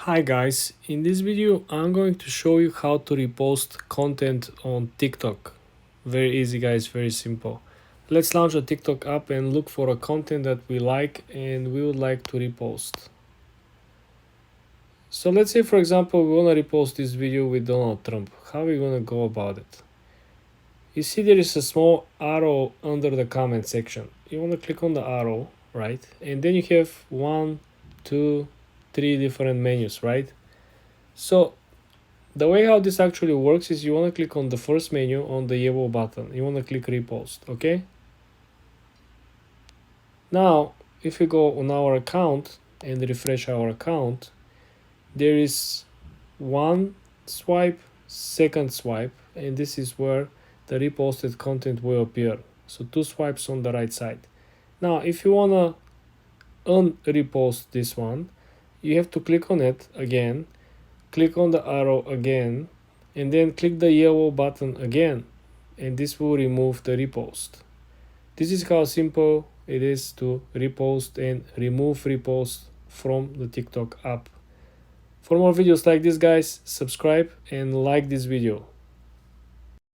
Hi guys, in this video I'm going to show you how to repost content on TikTok. Very easy guys, very simple. Let's launch a TikTok app and look for a content that we like and we would like to repost. So let's say for example we want to repost this video with Donald Trump. How are we going to go about it? You see there is a small arrow under the comment section. You want to click on the arrow, right? And then you have 1, 2, 3 different menus, right? So the way how this actually works is you want to click on the first menu on the yellow button. You want to click repost, okay? Now, if we go on our account and refresh our account, there is one swipe, second swipe, and this is where the reposted content will appear. So 2 swipes on the right side. Now, if you want to unrepost this one, you have to click on it again, click on the arrow again, and then click the yellow button again, and this will remove the repost. This is how simple it is to repost and remove repost from the TikTok app. For more videos like this guys, subscribe and like this video.